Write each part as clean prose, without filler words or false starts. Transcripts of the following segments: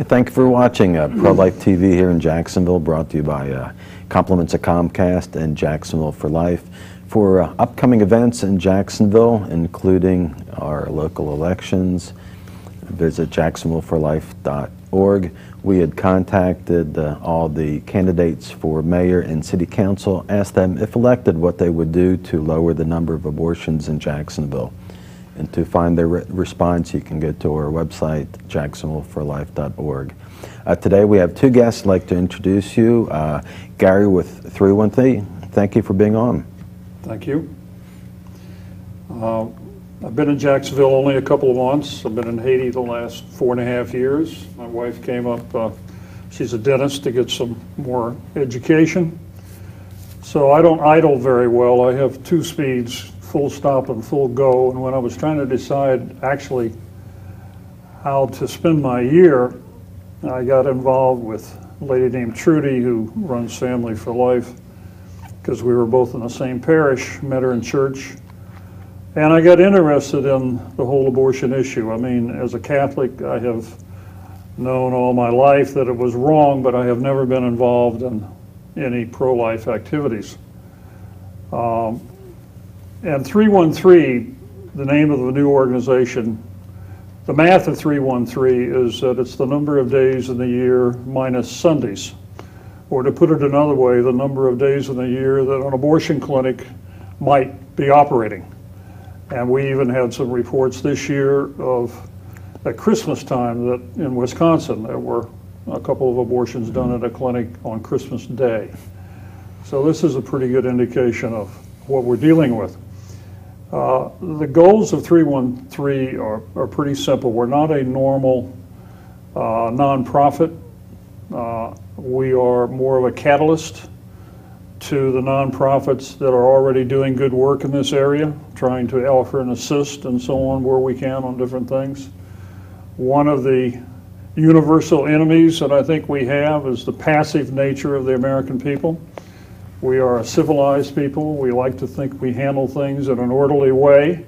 Thank you for watching Pro-Life TV here in Jacksonville, brought to you by compliments of Comcast and Jacksonville for Life. For upcoming events in Jacksonville, including our local elections, visit jacksonvilleforlife.org. We had contacted all the candidates for mayor and city council, asked them, if elected, what they would do to lower the number of abortions in Jacksonville. And to find their response, you can go to our website, jacksonvilleforlife.org. Today we have two guests I'd like to introduce you. Gary with 313, thank you for being on. Thank you. I've been in Jacksonville only a couple of months. I've been in Haiti the last 4.5 years. My wife came up, she's a dentist, to get some more education. So I don't idle very well. I have 2 speeds, full stop and full go. And when I was trying to decide actually how to spend my year, I got involved with a lady named Trudy who runs Family for Life, because we were both in the same parish, met her in church. And I got interested in the whole abortion issue. I mean, as a Catholic, I have known all my life that it was wrong, but I have never been involved in any pro-life activities. And 313, the name of the new organization, the math of 313 is that it's the number of days in the year minus Sundays. Or to put it another way, the number of days in the year that an abortion clinic might be operating. And we even had some reports this year of at Christmas time that in Wisconsin there were a couple of abortions done at a clinic on Christmas Day. So this is a pretty good indication of what we're dealing with. The goals of 313 are pretty simple. We're not a normal nonprofit. We are more of a catalyst to the nonprofits that are already doing good work in this area, trying to offer and assist and so on where we can on different things. One of the universal enemies that I think we have is the passive nature of the American people. We are a civilized people. We like to think we handle things in an orderly way.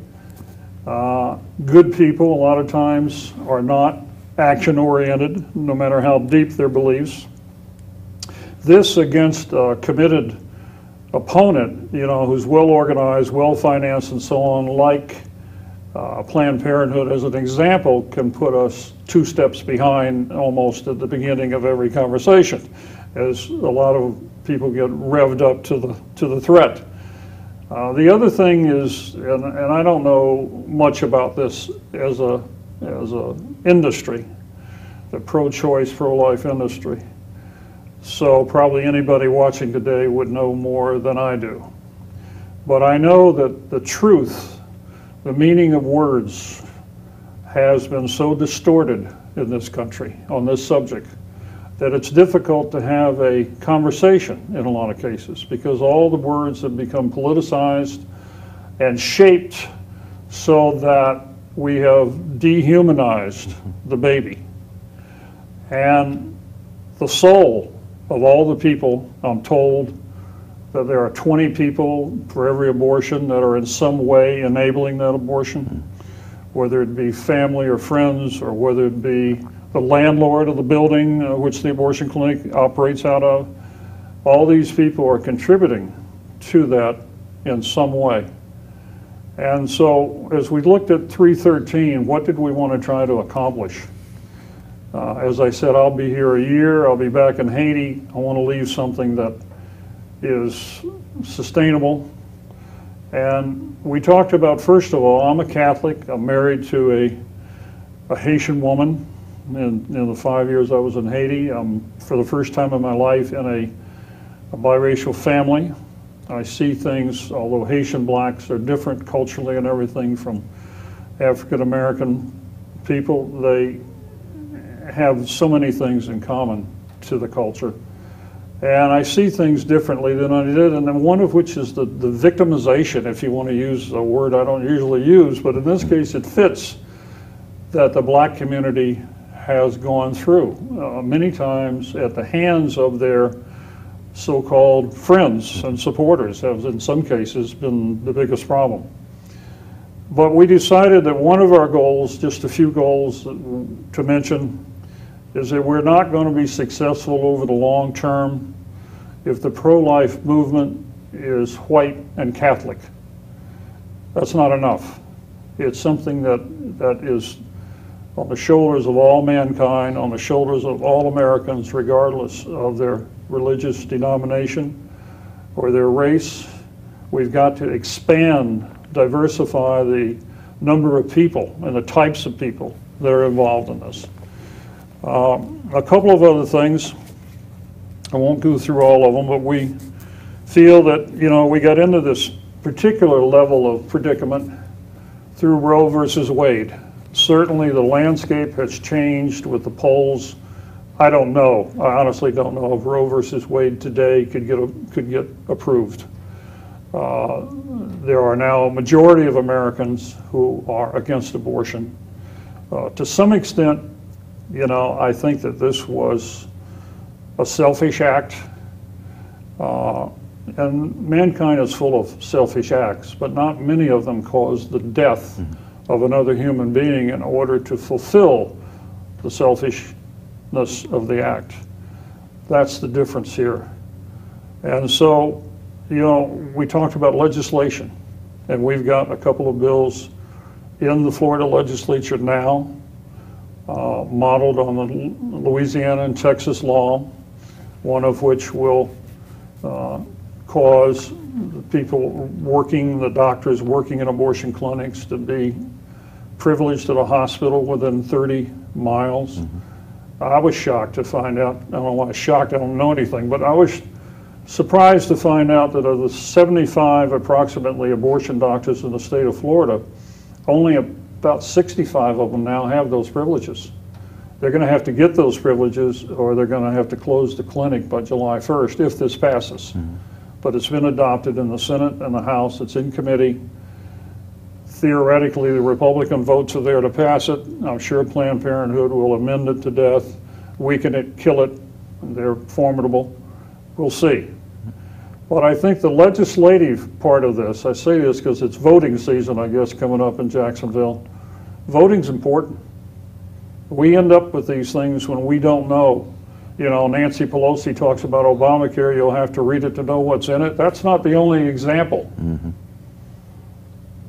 Good people a lot of times are not action-oriented, no matter how deep their beliefs. This against a committed opponent, you know, who's well-organized, well-financed, and so on, like Planned Parenthood as an example, can put us 2 steps behind almost at the beginning of every conversation, as a lot of people get revved up to the threat. The other thing is, and I don't know much about this as a industry, the pro-choice, pro-life industry. So probably anybody watching today would know more than I do. But I know that the truth, the meaning of words, has been so distorted in this country on this subject that it's difficult to have a conversation in a lot of cases, because all the words have become politicized and shaped so that we have dehumanized the baby. And the soul of all the people, I'm told that there are 20 people for every abortion that are in some way enabling that abortion, whether it be family or friends, or whether it be the landlord of the building which the abortion clinic operates out of. All these people are contributing to that in some way. And so as we looked at 313, what did we want to try to accomplish? As I said, I'll be here a year, I'll be back in Haiti. I want to leave something that is sustainable. And we talked about, first of all, I'm a Catholic, I'm married to a Haitian woman. In the 5 years I was in Haiti, I'm for the first time in my life in a biracial family. I see things, although Haitian blacks are different culturally and everything from African American people, they have so many things in common to the culture. And I see things differently than I did, and then one of which is the victimization, if you want to use a word I don't usually use, but in this case it fits, that the black community has gone through many times at the hands of their so-called friends and supporters, has in some cases been the biggest problem. But we decided that one of our goals, just a few goals to mention, is that we're not going to be successful over the long term if the pro-life movement is white and Catholic. That's not enough. It's something that is on the shoulders of all mankind, on the shoulders of all Americans, regardless of their religious denomination or their race. We've got to expand, diversify the number of people and the types of people that are involved in this. A couple of other things, I won't go through all of them, but we feel that, you know, we got into this particular level of predicament through Roe versus Wade. Certainly the landscape has changed with the polls. I don't know, I honestly don't know if Roe versus Wade today could get approved. There are now a majority of Americans who are against abortion. To some extent, you know, I think that this was a selfish act. And mankind is full of selfish acts, but not many of them cause the death of another human being in order to fulfill the selfishness of the act. That's the difference here. And so, you know, we talked about legislation, and we've got a couple of bills in the Florida legislature now, modeled on the Louisiana and Texas law, one of which will cause the people working, the doctors working in abortion clinics, to be privileged at a hospital within 30 miles. I was shocked to find out, I don't know why I was shocked, I don't know anything, but I was surprised to find out that of the 75 approximately abortion doctors in the state of Florida, only about 65 of them now have those privileges. They're going to have to get those privileges, or they're going to have to close the clinic by July 1st if this passes. But it's been adopted in the Senate and the House. It's in committee. Theoretically, the Republican votes are there to pass it. I'm sure Planned Parenthood will amend it to death, weaken it, kill it. They're formidable. We'll see. But I think the legislative part of this, I say this because it's voting season, I guess, coming up in Jacksonville. Voting's important. We end up with these things when we don't know. You know, Nancy Pelosi talks about Obamacare, you'll have to read it to know what's in it. That's not the only example. And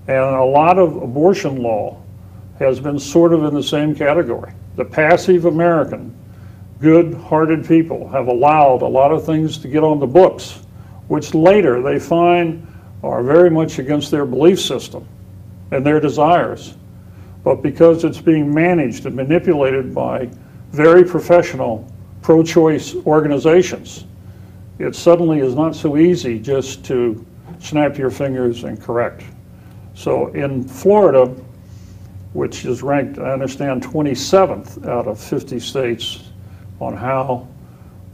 a lot of abortion law has been sort of in the same category. The passive American, good-hearted people have allowed a lot of things to get on the books, which later they find are very much against their belief system and their desires. But because it's being managed and manipulated by very professional pro-choice organizations, it suddenly is not so easy just to snap your fingers and correct. So in Florida, which is ranked, I understand, 27th out of 50 states on how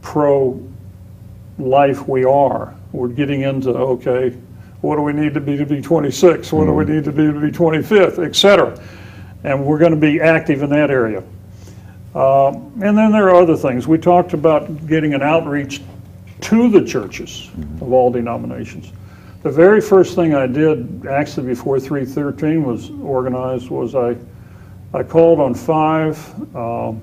pro-life we are, we're getting into, okay, what do we need to be 26? What do we need to be 25th, et cetera? And we're going to be active in that area. And then there are other things. We talked about getting an outreach to the churches of all denominations. The very first thing I did, actually before 313 was organized, was I called on 5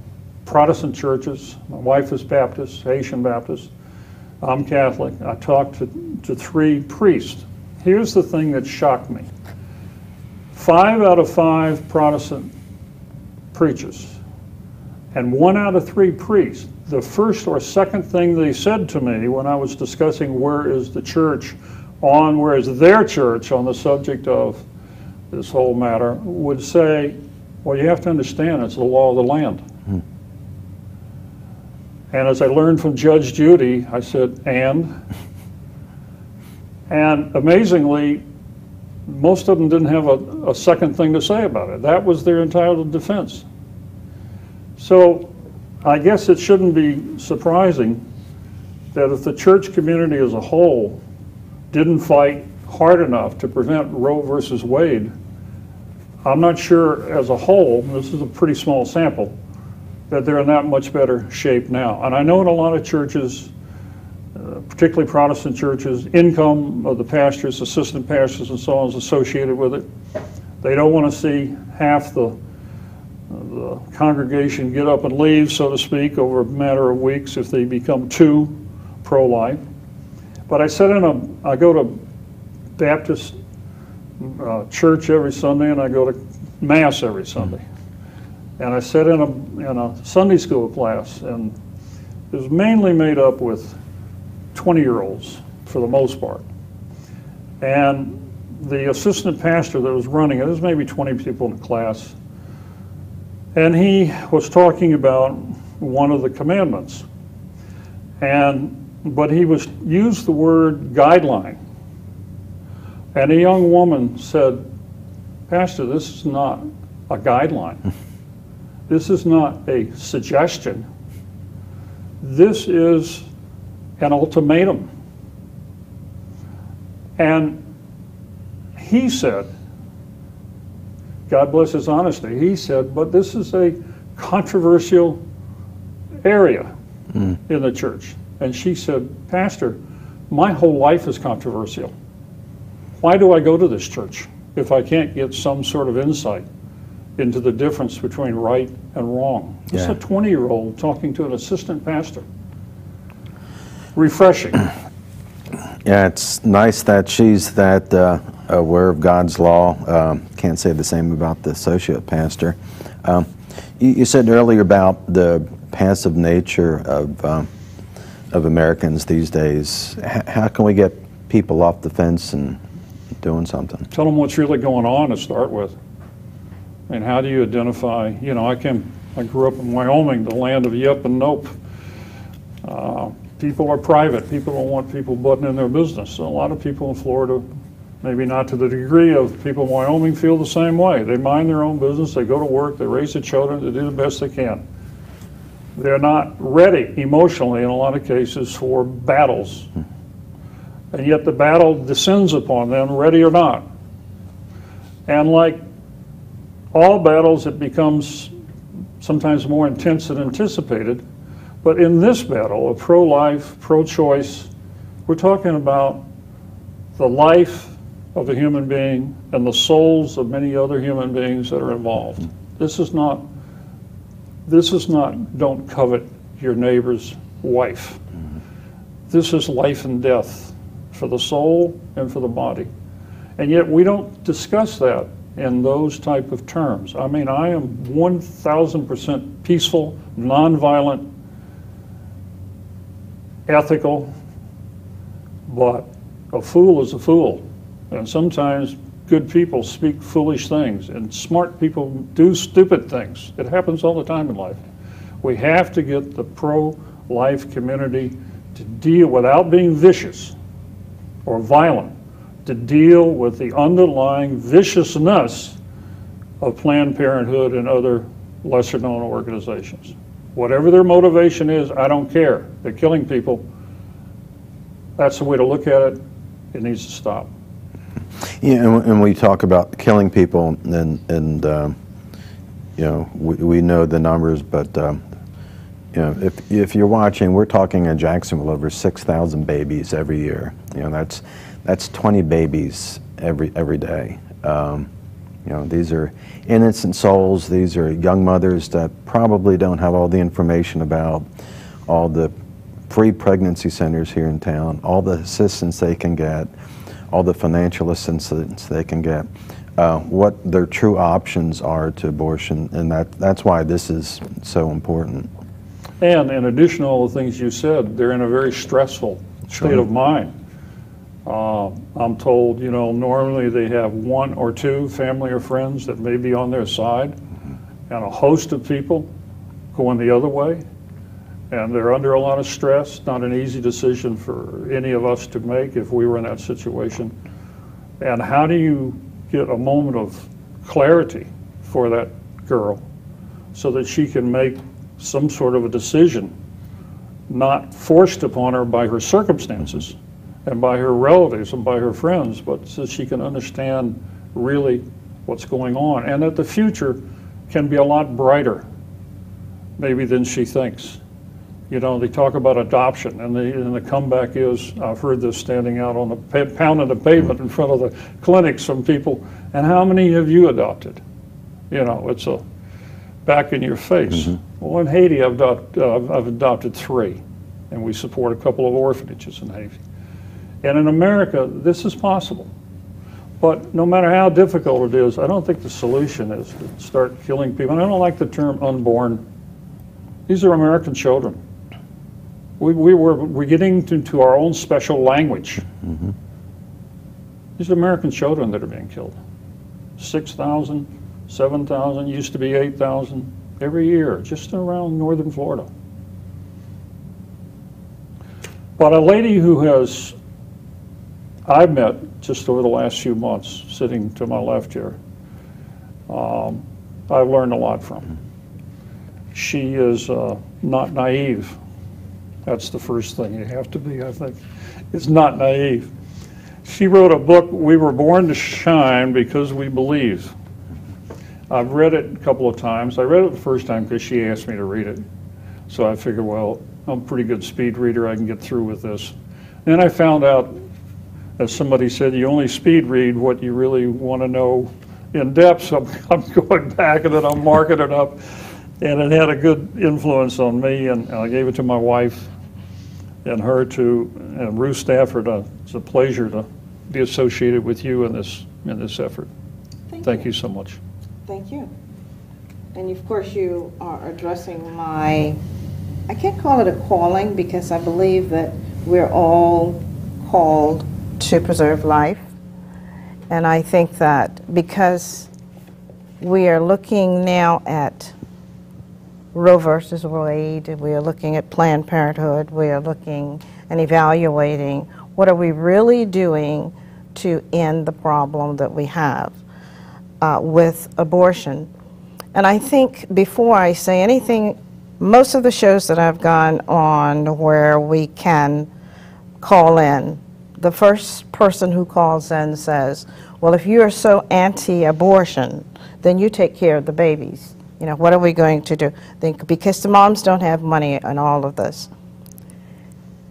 Protestant churches. My wife is Baptist, Haitian Baptist. I'm Catholic. I talked to 3 priests. Here's the thing that shocked me. 5 out of 5 Protestant preachers and 1 out of 3 priests, the first or second thing they said to me when I was discussing where is the church on, where is their church on the subject of this whole matter, would say, well, you have to understand it's the law of the land. And as I learned from Judge Judy, I said, and amazingly, most of them didn't have a second thing to say about it. That was their entitled defense. So I guess it shouldn't be surprising that if the church community as a whole didn't fight hard enough to prevent Roe versus Wade, I'm not sure as a whole, this is a pretty small sample, that they're in that much better shape now. And I know in a lot of churches, particularly Protestant churches, income of the pastors, assistant pastors and so on is associated with it. They don't want to see half the the congregation get up and leave, so to speak, over a matter of weeks if they become too pro-life. But I go to Baptist church every Sunday, and I go to Mass every Sunday. And I sat in a Sunday school class, and it was mainly made up with 20-year-olds for the most part. And the assistant pastor that was running it, there was maybe 20 people in the class, and he was talking about one of the commandments. But he used the word guideline. And a young woman said, "Pastor, this is not a guideline. This is not a suggestion. This is an ultimatum." And he said, God bless his honesty, he said, "But this is a controversial area in the church." And she said, "Pastor, my whole life is controversial. Why do I go to this church if I can't get some sort of insight into the difference between right and wrong?" This is a 20-year-old talking to an assistant pastor. Refreshing. Yeah, it's nice that she's that aware of God's law. Can't say the same about the associate pastor. You said earlier about the passive nature of Americans these days. How can we get people off the fence and doing something? Tell them what's really going on to start with. I mean, how do you identify? You know, I grew up in Wyoming, the land of yep and nope. People are private. People don't want people butting in their business. So a lot of people in Florida, maybe not to the degree of people in Wyoming, feel the same way. They mind their own business. They go to work. They raise their children. They do the best they can. They're not ready emotionally in a lot of cases for battles. And yet the battle descends upon them, ready or not. And like all battles, it becomes sometimes more intense than anticipated. But in this battle of pro-life, pro-choice, we're talking about the life of a human being and the souls of many other human beings that are involved. This is not don't covet your neighbor's wife. This is life and death for the soul and for the body. And yet we don't discuss that in those type of terms. I mean, I am 1,000% peaceful, nonviolent, ethical, but a fool is a fool. And sometimes good people speak foolish things and smart people do stupid things. It happens all the time in life. We have to get the pro-life community to deal, without being vicious or violent, to deal with the underlying viciousness of Planned Parenthood and other lesser-known organizations. Whatever their motivation is, I don't care. They're killing people. That's the way to look at it. It needs to stop. Yeah, and we talk about killing people, and you know, we know the numbers, but you know, if you're watching, we're talking in Jacksonville over 6,000 babies every year. You know, that's 20 babies every day. You know, these are innocent souls. These are young mothers that probably don't have all the information about all the free pregnancy centers here in town, all the assistance they can get, all the financial assistance they can get, what their true options are to abortion, and that's why this is so important. And in addition to all the things you said, they're in a very stressful state of mind. I'm told, you know, normally they have one or two family or friends that may be on their side, and a host of people going the other way, and they're under a lot of stress. Not an easy decision for any of us to make if we were in that situation. And how do you get a moment of clarity for that girl so that she can make some sort of a decision, not forced upon her by her circumstances and by her relatives and by her friends, but so she can understand really what's going on, and that the future can be a lot brighter maybe than she thinks. You know, they talk about adoption, and the comeback is, I've heard this standing out on the pounding the pavement in front of the clinics from people, and how many have you adopted? You know, back in your face. Well, in Haiti, I've adopted 3, and we support a couple of orphanages in Haiti. And in America, this is possible. But no matter how difficult it is, I don't think the solution is to start killing people. And I don't like the term unborn. These are American children. We're getting into our own special language. These are American children that are being killed. 6,000, 7,000, used to be 8,000 every year, just around northern Florida. But a lady who I've met just over the last few months, sitting to my left here, I've learned a lot from. She is not naive. That's the first thing you have to be, I think, is not naive. She wrote a book, We Were Born to Shine Because We Believe. I've read it a couple of times. I read it the first time because she asked me to read it. So I figured, well, I'm a pretty good speed reader, I can get through with this. Then I found out, as somebody said, you only speed read what you really want to know in depth, so I'm going back and then I'm marking it up. And it had a good influence on me, and I gave it to my wife and her too, and Ruth Stafford. It's a pleasure to be associated with you in this effort. Thank you so much. Thank you. And of course you are addressing my, I can't call it a calling because I believe that we're all called to preserve life. And I think that because we are looking now at Roe versus Wade, we are looking at Planned Parenthood, we are looking and evaluating what are we really doing to end the problem that we have with abortion. And I think before I say anything, most of the shows that I've gone on where we can call in, the first person who calls in says, well, if you are so anti-abortion, then you take care of the babies. You know, what are we going to do? Because the moms don't have money on all of this.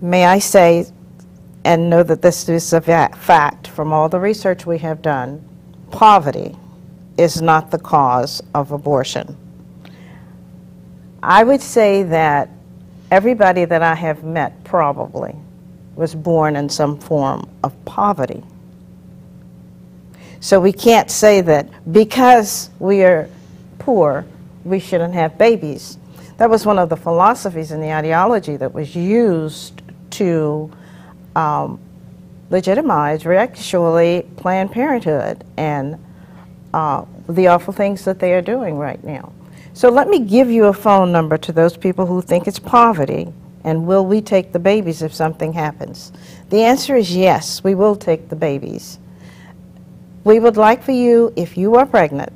May I say, and know that this is a fact from all the research we have done, poverty is not the cause of abortion. I would say that everybody that I have met probably was born in some form of poverty. So we can't say that because we are poor, we shouldn't have babies. That was one of the philosophies and the ideology that was used to legitimize, actually, Planned Parenthood and the awful things that they are doing right now. So let me give you a phone number to those people who think it's poverty, and will we take the babies if something happens? The answer is yes, we will take the babies. We would like for you, if you are pregnant,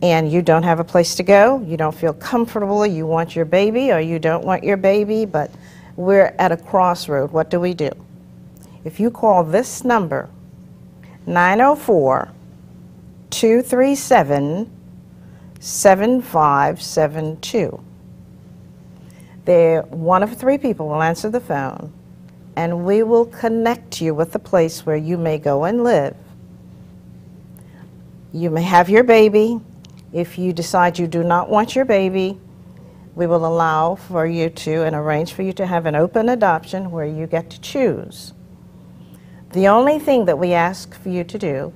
and you don't have a place to go, you don't feel comfortable, you want your baby or you don't want your baby, but we're at a crossroad. What do we do? If you call this number, 904-237-7572, one of 3 people will answer the phone, and we will connect you with a place where you may go and live. You may have your baby. If you decide you do not want your baby, we will allow for you to and arrange for you to have an open adoption where you get to choose. The only thing that we ask for you to do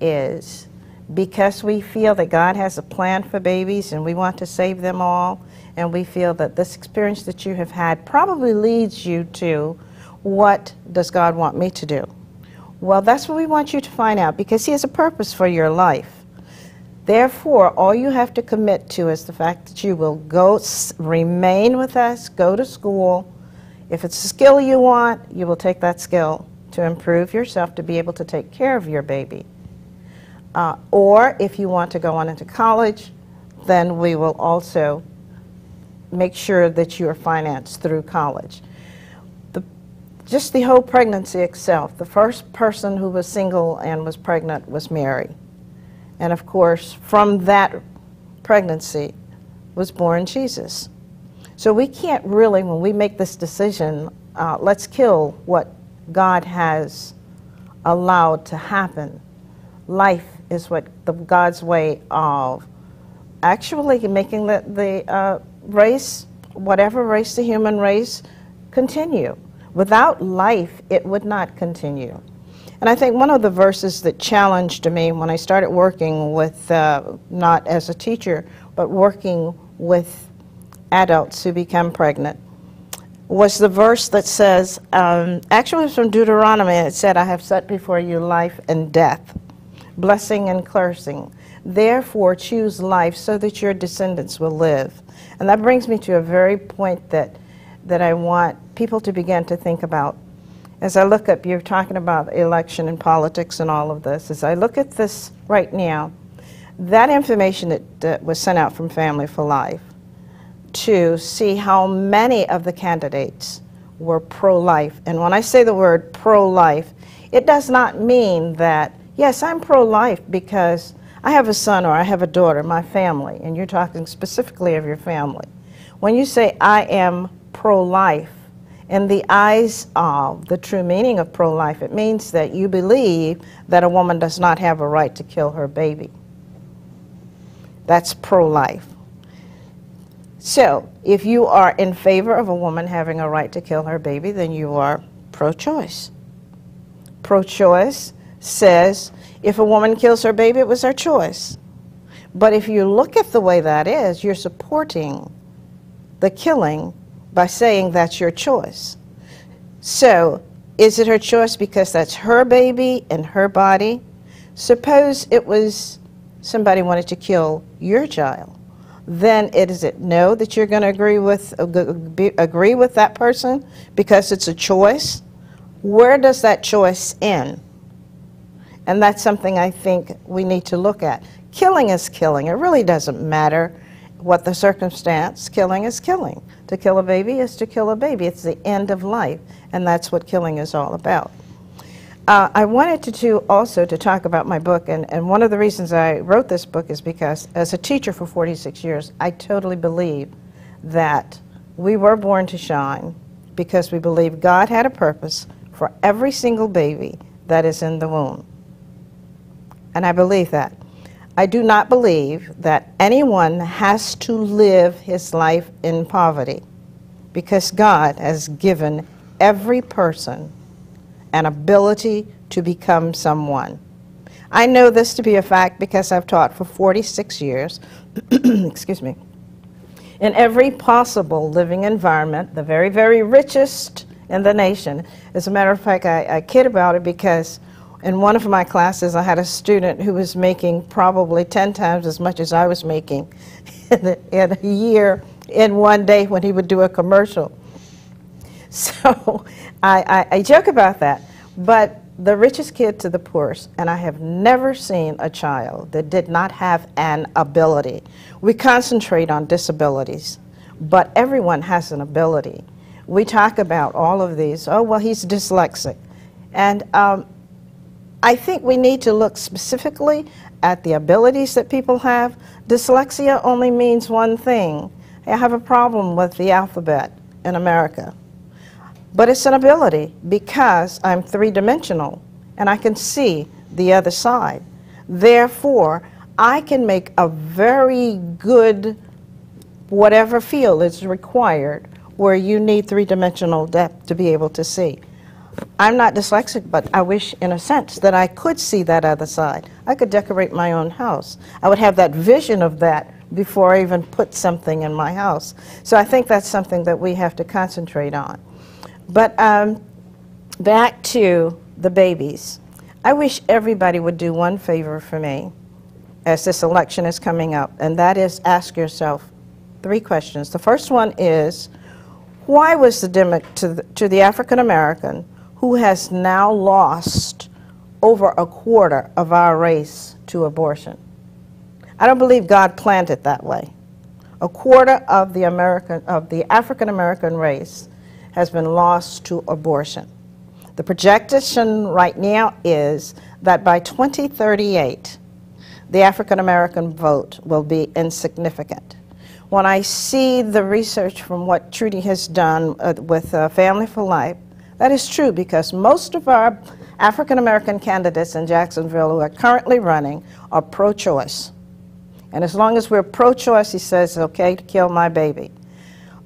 is, because we feel that God has a plan for babies and we want to save them all, and we feel that this experience that you have had probably leads you to, what does God want me to do? Well, that's what we want you to find out, because He has a purpose for your life. Therefore, all you have to commit to is the fact that you will remain with us, go to school. If it's a skill you want, you will take that skill to improve yourself to be able to take care of your baby. Or if you want to go on into college, then we will also make sure that you are financed through college. Just the whole pregnancy itself, the first person who was single and was pregnant was Mary. And of course, from that pregnancy was born Jesus. So we can't really, when we make this decision, let's kill what God has allowed to happen. Life is what God's way of actually making the race, whatever race, the human race, continue. Without life, it would not continue. And I think one of the verses that challenged me when I started working with, not as a teacher, but working with adults who become pregnant, was the verse that says, actually it's from Deuteronomy, it said, I have set before you life and death, blessing and cursing. Therefore choose life so that your descendants will live. And that brings me to a very point that I want people to begin to think about. As I look up, you're talking about election and politics and all of this. As I look at this right now, that information that was sent out from Family for Life to see how many of the candidates were pro-life. And when I say the word pro-life, it does not mean that, yes, I'm pro-life because I have a son or I have a daughter, my family, and you're talking specifically of your family. When you say I am pro-life, in the eyes of the true meaning of pro-life, it means that you believe that a woman does not have a right to kill her baby. That's pro-life. So, if you are in favor of a woman having a right to kill her baby, then you are pro-choice. Pro-choice says, if a woman kills her baby, it was her choice. But if you look at the way that is, you're supporting the killing by saying that's your choice. So, is it her choice because that's her baby and her body? Suppose it was somebody wanted to kill your child. Then is it no that you're going to agree with that person because it's a choice? Where does that choice end? And that's something I think we need to look at. Killing is killing. It really doesn't matter what the circumstance. Killing is killing. To kill a baby is to kill a baby. It's the end of life, and that's what killing is all about. I wanted to also to talk about my book, and one of the reasons I wrote this book is because as a teacher for 46 years, I totally believe that we were born to shine because we believe God had a purpose for every single baby that is in the womb. And I believe that. I do not believe that anyone has to live his life in poverty because God has given every person an ability to become someone. I know this to be a fact because I've taught for 46 years, excuse me, in every possible living environment, the very, very richest in the nation. As a matter of fact, I kid about it because in one of my classes, I had a student who was making probably 10 times as much as I was making in a year in one day when he would do a commercial. So I joke about that. But the richest kid to the poorest, and I have never seen a child that did not have an ability. We concentrate on disabilities, but everyone has an ability. We talk about all of these, oh, well, he's dyslexic. And I think we need to look specifically at the abilities that people have. Dyslexia only means one thing. I have a problem with the alphabet in America. But it's an ability because I'm three-dimensional and I can see the other side. Therefore, I can make a very good whatever field is required where you need three-dimensional depth to be able to see. I'm not dyslexic, but I wish, in a sense, that I could see that other side. I could decorate my own house. I would have that vision of that before I even put something in my house. So I think that's something that we have to concentrate on. But back to the babies. I wish everybody would do one favor for me as this election is coming up, and that is ask yourself 3 questions. The first one is, why was to the African American who has now lost over a quarter of our race to abortion? I don't believe God planned it that way. A quarter of the African American race has been lost to abortion. The projection right now is that by 2038, the African American vote will be insignificant. When I see the research from what Trudy has done with Family for Life, that is true because most of our African American candidates in Jacksonville who are currently running are pro-choice. And as long as we're pro-choice, he says it's okay to kill my baby.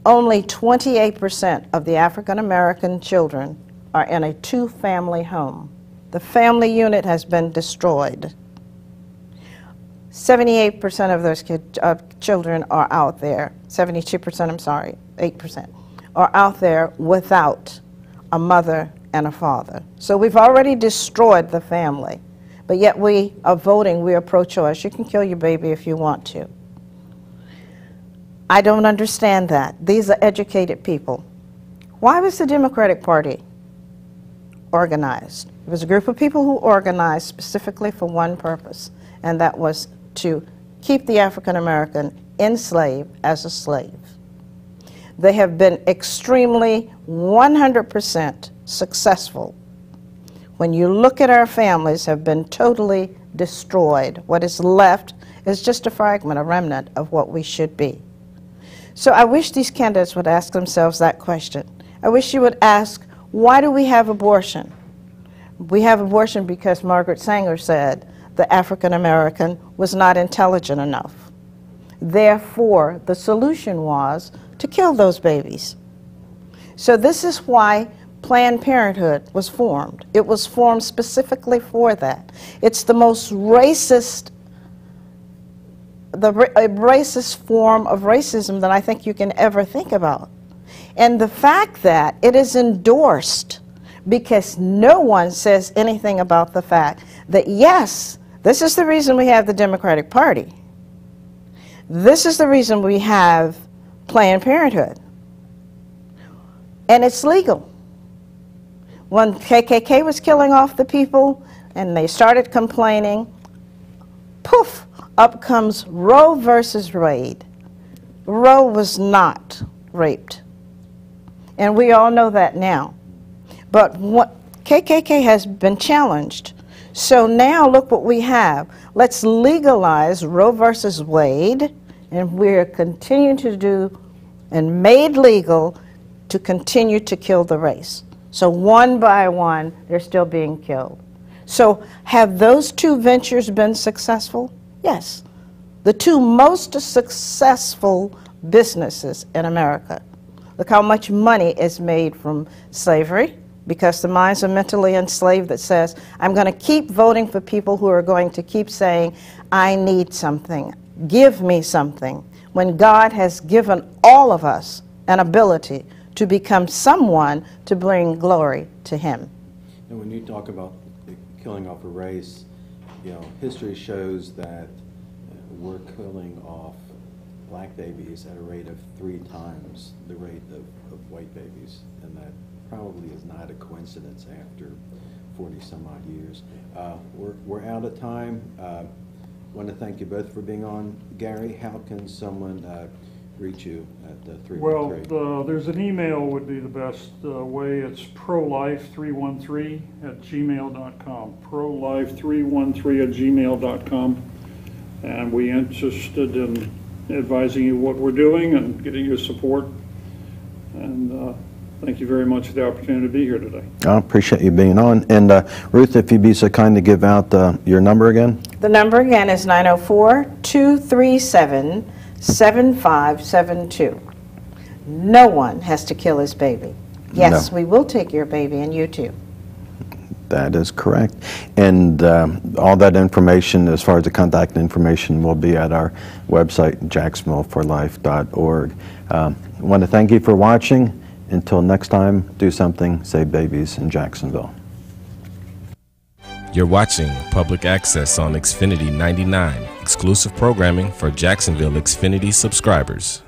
Only 28% of the African American children are in a two-family home. The family unit has been destroyed. 78% of those children are out there, 72%, I'm sorry, 8%, are out there without a mother and a father. So we've already destroyed the family, but yet we are voting, we are pro-choice. You can kill your baby if you want to. I don't understand that. These are educated people. Why was the Democratic Party organized? It was a group of people who organized specifically for one purpose, and that was to keep the African American enslaved as a slave. They have been extremely 100% successful. When you look at our families, have been totally destroyed. What is left is just a fragment, a remnant of what we should be. So I wish these candidates would ask themselves that question. I wish you would ask, why do we have abortion? We have abortion because Margaret Sanger said the African American was not intelligent enough. Therefore, the solution was to kill those babies. So this is why Planned Parenthood was formed. It was formed specifically for that. It's the most racist, racist form of racism that I think you can ever think about. And the fact that it is endorsed because no one says anything about the fact that, yes, this is the reason we have the Democratic Party. This is the reason we have Planned Parenthood. And it's legal. When KKK was killing off the people and they started complaining, poof, up comes Roe versus Wade. Roe was not raped. And we all know that now. But what KKK has been challenged. So now look what we have. Let's legalize Roe versus Wade, and we're continuing to do and made legal to continue to kill the race. So one by one, they're still being killed. So have those two ventures been successful? Yes. The two most successful businesses in America. Look how much money is made from slavery, because the minds are mentally enslaved that says, I'm going to keep voting for people who are going to keep saying, I need something, give me something, when God has given all of us an ability to become someone to bring glory to Him. And when you talk about the killing off a race, you know, history shows that we're killing off black babies at a rate of 3 times the rate of white babies, and that probably is not a coincidence after 40 some odd years. We're out of time. Want to thank you both for being on. Gary, how can someone reach you at the 313? Well, there's an email would be the best way. It's prolife313@gmail.com. Prolife313@gmail.com. And we're interested in advising you what we're doing and getting your support. And thank you very much for the opportunity to be here today. I appreciate you being on. And Ruth, if you'd be so kind to give out your number again. The number again is 904-237-7572. No one has to kill his baby. Yes, No. we will take your baby, and you too. That is correct. And all that information, as far as the contact information, will be at our website, jacksonvilleforlife.org. I want to thank you for watching. Until next time, do something, save babies in Jacksonville. You're watching Public Access on Xfinity 99, exclusive programming for Jacksonville Xfinity subscribers.